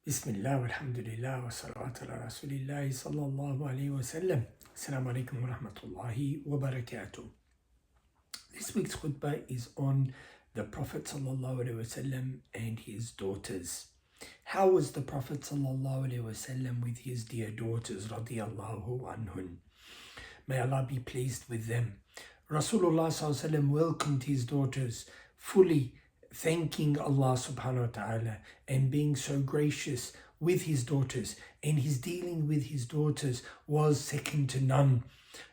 Bismillah, walhamdulillah, wa salawatu ala rasulillahi sallallahu alayhi wa sallam. Assalamu alaikum wa rahmatullahi wa barakatuh. This week's khutbah is on the Prophet sallallahu alayhi wa sallam and his daughters. How was the Prophet sallallahu alayhi wa sallam with his dear daughters, radiyallahu anhun? May Allah be pleased with them. Rasulullah sallallahu alayhi wa sallam welcomed his daughters fully, thanking Allah subhanahu wa ta'ala and being so gracious with his daughters, and his dealing with his daughters was second to none.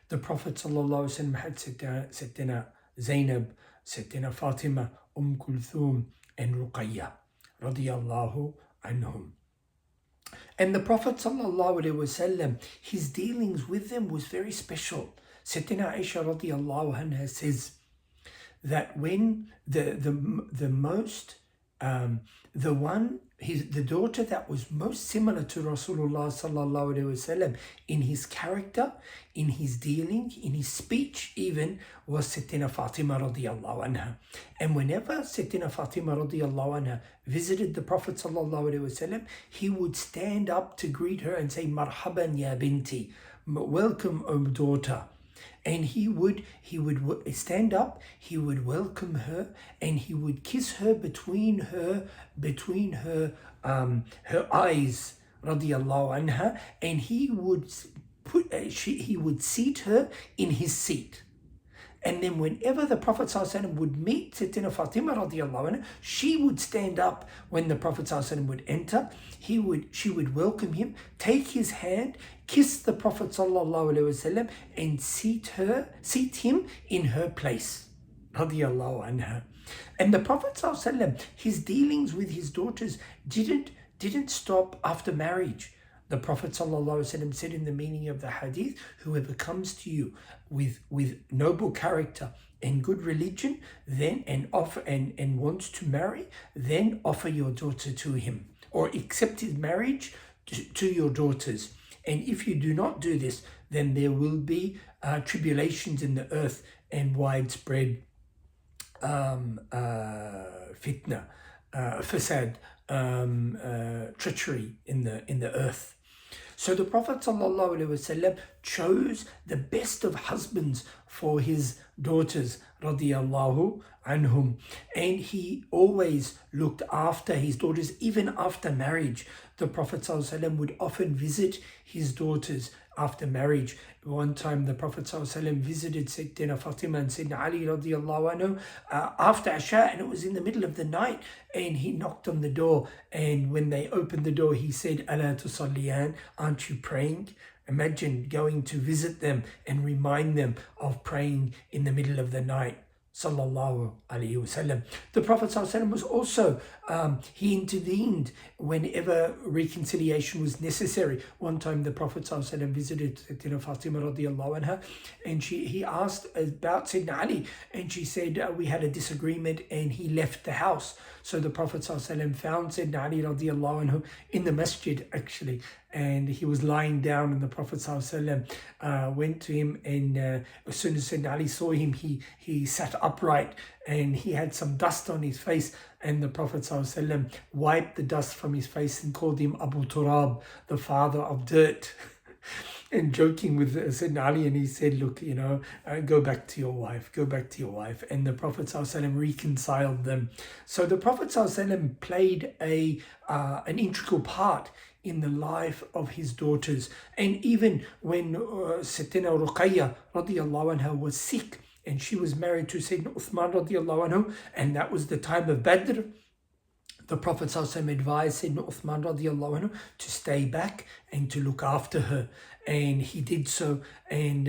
The Prophet sallallahu alaihi wasallam had Sayyidina Zainab, Sayyidina Fatima, Kulthum and Ruqayya radiyallahu anhum. And the Prophet sallallahu alaihi wasallam, his dealings with them was very special. Sayyidina Aisha radiyallahu anha says that when the daughter that was most similar to Rasulullah sallallahu alaihi wasallam in his character, in his dealing, in his speech even, was Sayyidina Fatima radiyallahu anha. And whenever Sayyidina Fatima radiyallahu anha visited the Prophet sallallahu alaihi wasallam, he would stand up to greet her and say, "Marhaban ya binti," welcome, O daughter. And he would stand up, he would welcome her, and he would kiss her between her eyes, radiyallahu anha, and he would seat her in his seat. And then whenever the Prophet ﷺ would meet Sayyidina Fatima radiallahu anha, she would stand up when the Prophet ﷺ would enter. She would welcome him, take his hand, kiss the Prophet ﷺ, and seat him in her place, radiallahu anha. And the Prophet ﷺ, his dealings with his daughters didn't stop after marriage. The Prophet ﷺ said in the meaning of the hadith, whoever comes to you with noble character and good religion, then and wants to marry, then offer your daughter to him, or accept his marriage to your daughters. And if you do not do this, then there will be tribulations in the earth and widespread fitna, fasad, treachery in the earth. So the Prophet ﷺ chose the best of husbands for his daughters, radiyallahu anhum. And he always looked after his daughters, even after marriage. The Prophet ﷺ would often visit his daughters after marriage. One time the Prophet ﷺ visited Sayyidina Fatima and Sayyidina Ali radiyallahu anhu after Asha, and it was in the middle of the night, and he knocked on the door, and when they opened the door he said, "Ala tusalliyan," aren't you praying? Imagine going to visit them and remind them of praying in the middle of the night. Sallallahu alayhi wasallam. The Prophet ﷺ was also, he intervened whenever reconciliation was necessary. One time the Prophet ﷺ visited Sayyidina Fatima radiallahu anha, and he asked about Sayyidina Ali, and she said, we had a disagreement and he left the house. So the Prophet ﷺ found Sayyidina Ali radiallahu anhu in the masjid actually, and he was lying down, and the Prophet ﷺ went to him, and as soon as Sayyidina Ali saw him, he sat upright, and he had some dust on his face, and the Prophet ﷺ wiped the dust from his face and called him Abu Turab, the father of dirt. And joking with Sayyidina Ali, and he said, look, go back to your wife, go back to your wife. And the Prophet ﷺ reconciled them. So the Prophet ﷺ played an integral part in the life of his daughters. And even when Sayyidina Ruqayya radiallahu anha was sick, and she was married to Sayyidina Uthman radiallahu anhu, and that was the time of Badr, the Prophet ﷺ advised Sayyidina Uthman radiallahu anhu to stay back and to look after her, and he did so, and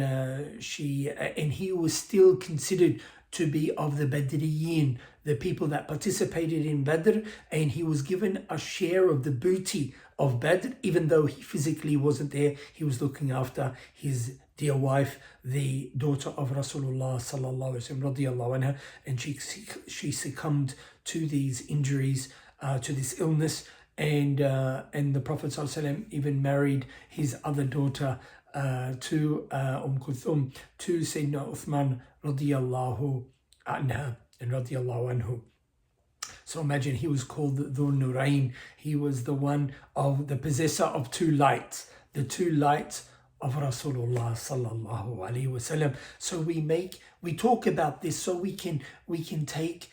he was still considered to be of the Badriyin, the people that participated in Badr, and he was given a share of the booty of Badr, even though he physically wasn't there. He was looking after his dear wife, the daughter of Rasulullah sallallahu alaihi wasallam radiallahu anha, and she succumbed to these injuries, to this illness, and the Prophet ﷺ even married his other daughter to Kulthum, to Sayyidina Uthman radiyallahu anha and radiyallahu anhu. So imagine he was called Dhul Nurayn. He was the one of the possessor of two lights, the two lights of Rasulullah sallallahu alaihi wasallam. So we talk about this so we can take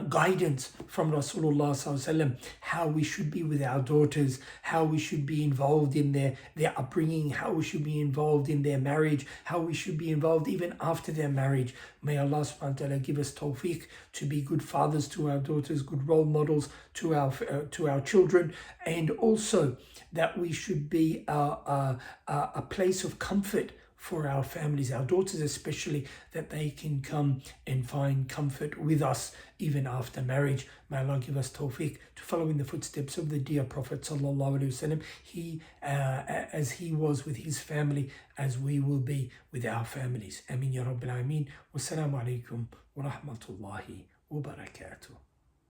guidance from Rasulullah sallallahu alaihi wasallam, how we should be with our daughters, how we should be involved in their upbringing, how we should be involved in their marriage, how we should be involved even after their marriage. May Allah subhanahu wa ta'ala give us tawfiq to be good fathers to our daughters, good role models to our children, and also that we should be a place of comfort for our families, our daughters especially, that they can come and find comfort with us even after marriage. May Allah give us tawfiq to follow in the footsteps of the dear Prophet sallallahu alaihi wasallam. He, as he was with his family, as we will be with our families. Ameen ya Rabbil Alameen. Wassalamu alaikum wa rahmatullahi wa barakatuh.